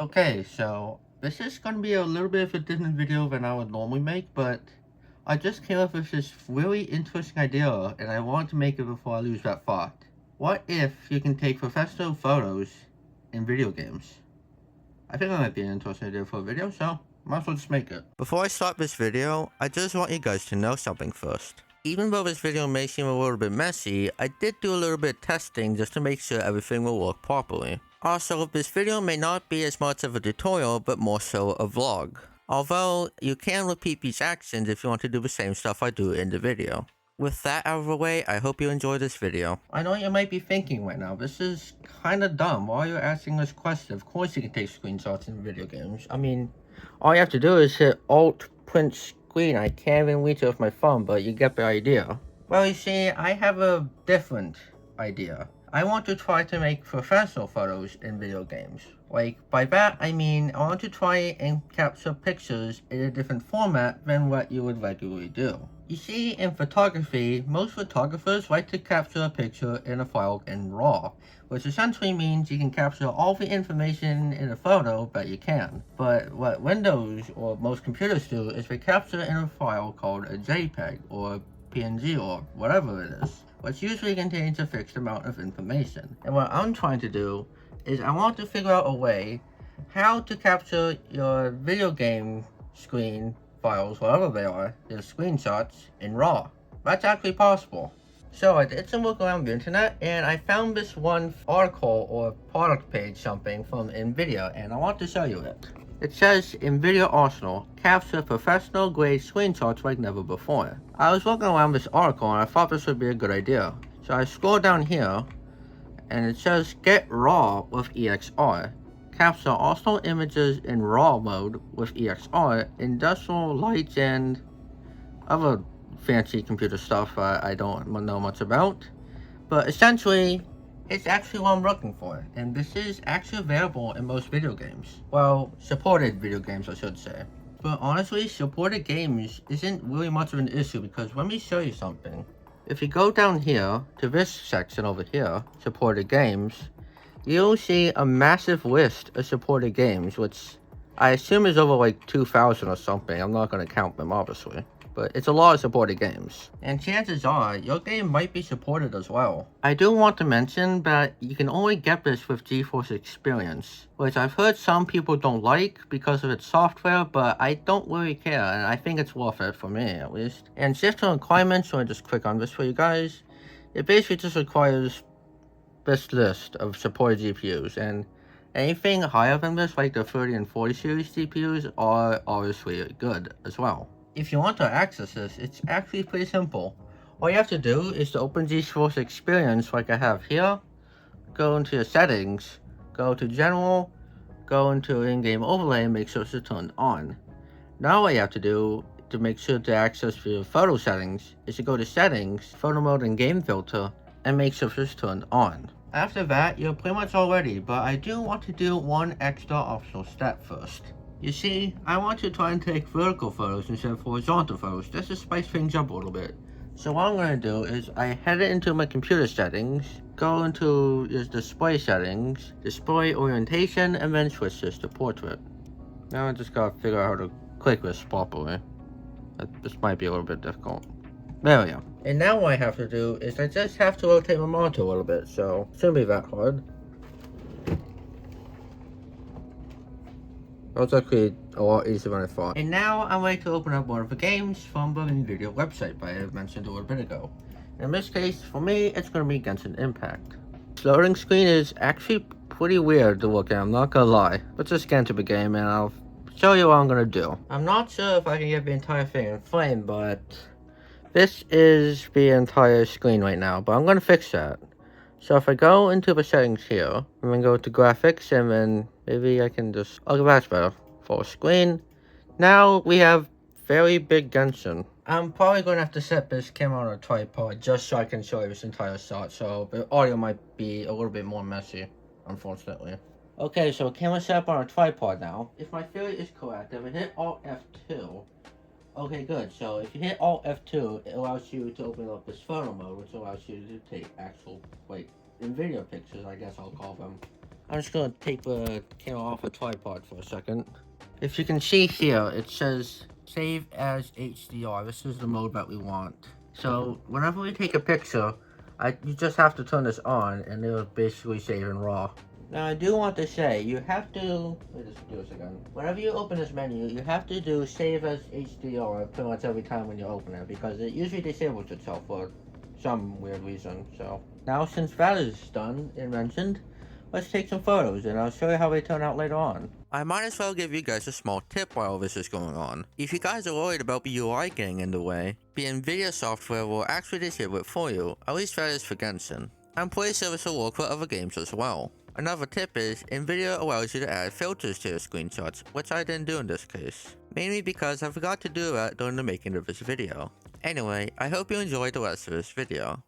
Okay, so this is gonna be a little bit of a different video than I would normally make, but I just came up with this really interesting idea and I want to make it before I lose that thought. What if you can take professional photos in video games? I think that might be an interesting idea for a video, so might as well just make it. Before I start this video, I just want you guys to know something first. Even though this video may seem a little bit messy, I did do a little bit of testing just to make sure everything will work properly. Also, this video may not be as much of a tutorial, but more so a vlog. Although, you can repeat these actions if you want to do the same stuff I do in the video. With that out of the way, I hope you enjoy this video. I know you might be thinking right now, this is kinda dumb. Why are you asking this question? Of course you can take screenshots in video games. I mean, all you have to do is hit Alt print screen. I can't even reach it with my phone, but you get the idea. Well, you see, I have a different idea. I want to try to make professional photos in video games. Like, by that I mean I want to try and capture pictures in a different format than what you would regularly do. You see, in photography, most photographers like to capture a picture in a file in RAW, which essentially means you can capture all the information in a photo that you can. But what Windows or most computers do is they capture in a file called a JPEG or PNG or whatever it is, which usually contains a fixed amount of information. And what I'm trying to do is I want to figure out a way how to capture your video game screen files, whatever they are, your screenshots, in RAW. That's actually possible. So I did some work around the internet and I found this one article or product page something from NVIDIA and I want to show you it. It says NVIDIA Arsenal, capture professional grade screenshots like never before. I was looking around this article and I thought this would be a good idea. So I scroll down here and it says get RAW with EXR. Capture Arsenal images in RAW mode with EXR, industrial lights and other fancy computer stuff I don't know much about. But essentially, it's actually what I'm looking for, and this is actually available in most video games. Well, supported video games I should say. But honestly, supported games isn't really much of an issue because let me show you something. If you go down here to this section over here, supported games, you'll see a massive list of supported games, which I assume is over like 2,000 or something. I'm not going to count them obviously. But it's a lot of supported games. And chances are, your game might be supported as well. I do want to mention that you can only get this with GeForce Experience, which I've heard some people don't like because of its software, but I don't really care, and I think it's worth it for me at least. And shift to requirements, so I just click on this for you guys. It basically just requires this list of supported GPUs, and anything higher than this, like the 30 and 40 series GPUs, are obviously good as well. If you want to access this, it's actually pretty simple. All you have to do is to open GeForce Experience like I have here, go into your settings, go to general, go into in-game overlay and make sure it's turned on. Now what you have to do to make sure to access your photo settings is to go to settings, photo mode and game filter, and make sure it's turned on. After that, you're pretty much all ready, but I do want to do one extra optional step first. You see, I want to try and take vertical photos instead of horizontal photos, just to spice things up a little bit. So what I'm going to do is I head into my computer settings, go into your display settings, display orientation, and then switch this to portrait. Now I just gotta figure out how to click this properly. This might be a little bit difficult. There we go. And now what I have to do is I just have to rotate my monitor a little bit, so it shouldn't be that hard. That was actually a lot easier than I thought. And now I'm ready to open up one of the games from the NVIDIA website that I mentioned a little bit ago. In this case, for me, it's going to be Genshin Impact. This loading screen is actually pretty weird to look at, I'm not gonna lie. Let's just get into the game and I'll show you what I'm gonna do. I'm not sure if I can get the entire thing in flame, but this is the entire screen right now, but I'm gonna fix that. So if I go into the settings here, and then go to graphics, and then maybe I can just, okay, that's better. Full screen. Now we have very big Genshin. I'm probably going to have to set this camera on a tripod just so I can show you this entire shot, so the audio might be a little bit more messy, unfortunately. Okay, so camera set up on a tripod now. If my theory is correct, if I hit Alt F2, okay, good. So if you hit Alt F2, it allows you to open up this photo mode, which allows you to take actual, like, NVIDIA pictures, I guess I'll call them. I'm just gonna take the camera off a tripod for a second. If you can see here, it says save as HDR. This is the mode that we want. So whenever we take a picture, you just have to turn this on and it'll basically save in RAW. Now I do want to say, you have to, let me just do this again. Whenever you open this menu, you have to do save as HDR pretty much every time when you open it, because it usually disables itself for some weird reason. So now since that is done and mentioned, let's take some photos and I'll show you how they turn out later on. I might as well give you guys a small tip while this is going on. If you guys are worried about the UI getting in the way, the NVIDIA software will actually disable it for you, at least that is for Genshin. I'm pretty sure this will work for other games as well. Another tip is, NVIDIA allows you to add filters to your screenshots, which I didn't do in this case. Mainly because I forgot to do that during the making of this video. Anyway, I hope you enjoyed the rest of this video.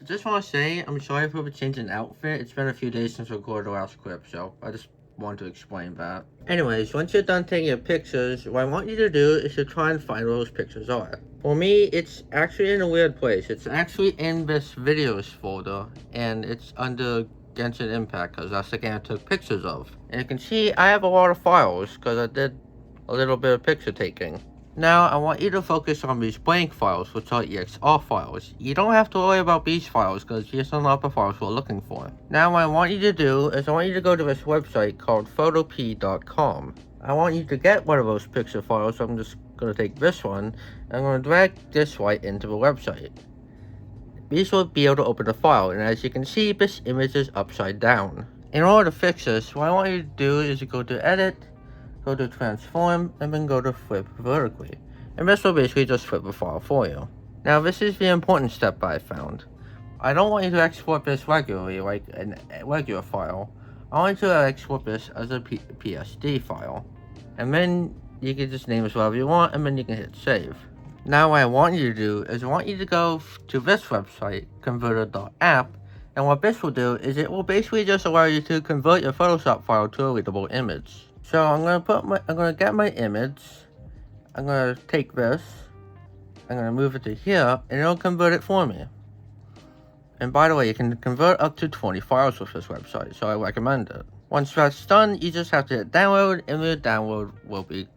I just want to say, I'm sorry for the change in outfit. It's been a few days since I recorded the last clip, so I just want to explain that. Anyways, once you're done taking your pictures, what I want you to do is to try and find where those pictures are. For me, it's actually in a weird place. It's actually in this videos folder, and it's under Genshin Impact, because that's the game I took pictures of. And you can see I have a lot of files, because I did a little bit of picture taking. Now, I want you to focus on these blank files, which are EXR files. You don't have to worry about these files, because these are not the files we're looking for. Now, what I want you to do is I want you to go to this website called photop.com. I want you to get one of those picture files, so I'm just going to take this one, and I'm going to drag this right into the website. These will be able to open the file, and as you can see, this image is upside down. In order to fix this, what I want you to do is go to Edit, go to Transform, and then go to Flip Vertically. And this will basically just flip the file for you. Now, this is the important step I found. I don't want you to export this regularly, like a regular file. I want you to export this as a PSD file. And then you can just name this whatever you want, and then you can hit Save. Now what I want you to do is I want you to go to this website, converter.app, and what this will do is it will basically just allow you to convert your Photoshop file to a readable image. So I'm gonna get my image, I'm gonna take this, I'm gonna move it to here, and it'll convert it for me. And by the way, you can convert up to 20 files with this website, so I recommend it. Once that's done, you just have to hit download, and the download will be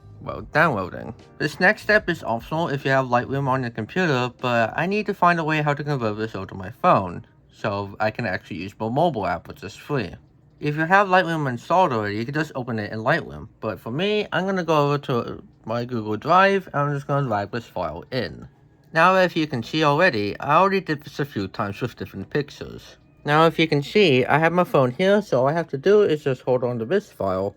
downloading. This next step is optional if you have Lightroom on your computer, but I need to find a way how to convert this over to my phone, so I can actually use my mobile app, which is free. If you have Lightroom installed already, you can just open it in Lightroom, but for me, I'm going to go over to my Google Drive, and I'm just going to drag this file in. Now, if you can see already, I already did this a few times with different pictures. Now, if you can see, I have my phone here, so all I have to do is just hold on to this file,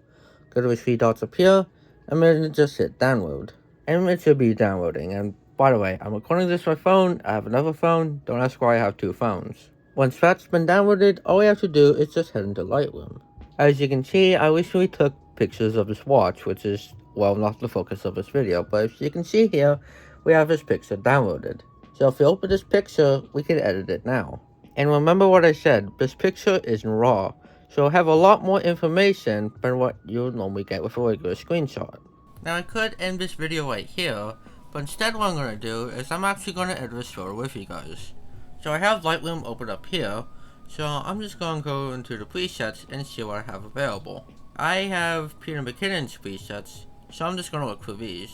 go to the three dots up here, and then just hit download. And it should be downloading. And by the way, I'm recording this on my phone, I have another phone, don't ask why I have two phones. Once that's been downloaded, all we have to do is just head into Lightroom. As you can see, I recently took pictures of this watch, which is, well, not the focus of this video, but as you can see here, we have this picture downloaded. So if we open this picture, we can edit it now. And remember what I said, this picture is in RAW, so I have a lot more information than what you would normally get with a regular screenshot. Now I could end this video right here, but instead what I'm going to do is I'm actually going to edit this photo with you guys. So I have Lightroom open up here, so I'm just going to go into the presets and see what I have available. I have Peter McKinnon's presets, so I'm just going to look for these.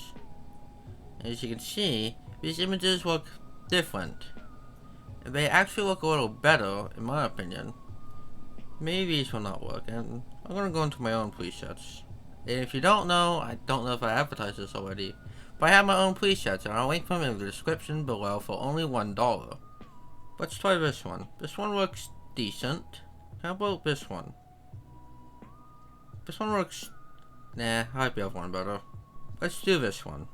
As you can see, these images look different. They actually look a little better, in my opinion. Maybe these will not work, and I'm going to go into my own presets. And if you don't know, I don't know if I advertised this already, but I have my own presets, and I'll link them in the description below for only $1. Let's try this one. This one looks decent. How about this one? This one looks... nah, I like the other one better. Let's do this one.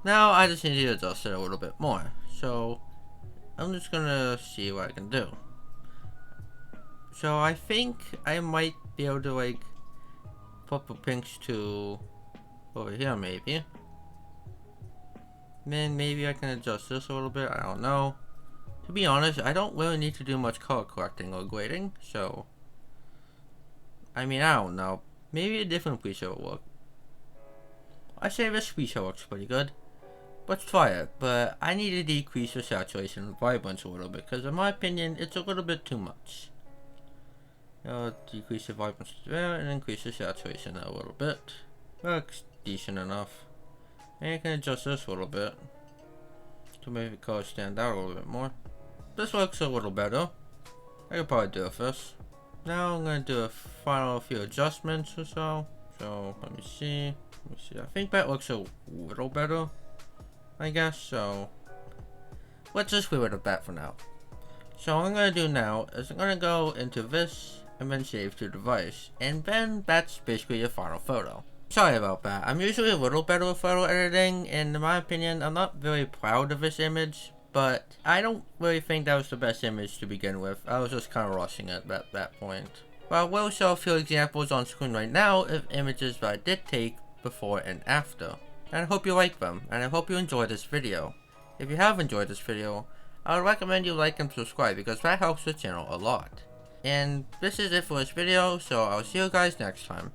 Now, I just need to adjust it a little bit more. So, I'm just gonna see what I can do. So, I think I might be able to, like, put the pinks to over here, maybe. Then maybe I can adjust this a little bit, I don't know. To be honest, I don't really need to do much color correcting or grading, so... I mean, I don't know. Maybe a different preset will work. I say this preset looks pretty good. Let's try it, but I need to decrease the saturation and vibrance a little bit, because in my opinion, it's a little bit too much. I'll decrease the vibrance there and increase the saturation a little bit. Looks decent enough. And you can adjust this a little bit to make the color stand out a little bit more. This looks a little better. I could probably do with this. Now I'm gonna do a final few adjustments or so. So let me see. I think that looks a little better, I guess. So let's just leave it at that for now. So what I'm gonna do now is I'm gonna go into this and then save to device, and then that's basically your final photo. Sorry about that. I'm usually a little better with photo editing, and in my opinion, I'm not very proud of this image, but I don't really think that was the best image to begin with. I was just kind of rushing it at that point. But I will show a few examples on screen right now of images that I did take before and after. And I hope you like them, and I hope you enjoyed this video. If you have enjoyed this video, I would recommend you like and subscribe because that helps the channel a lot. And this is it for this video, so I'll see you guys next time.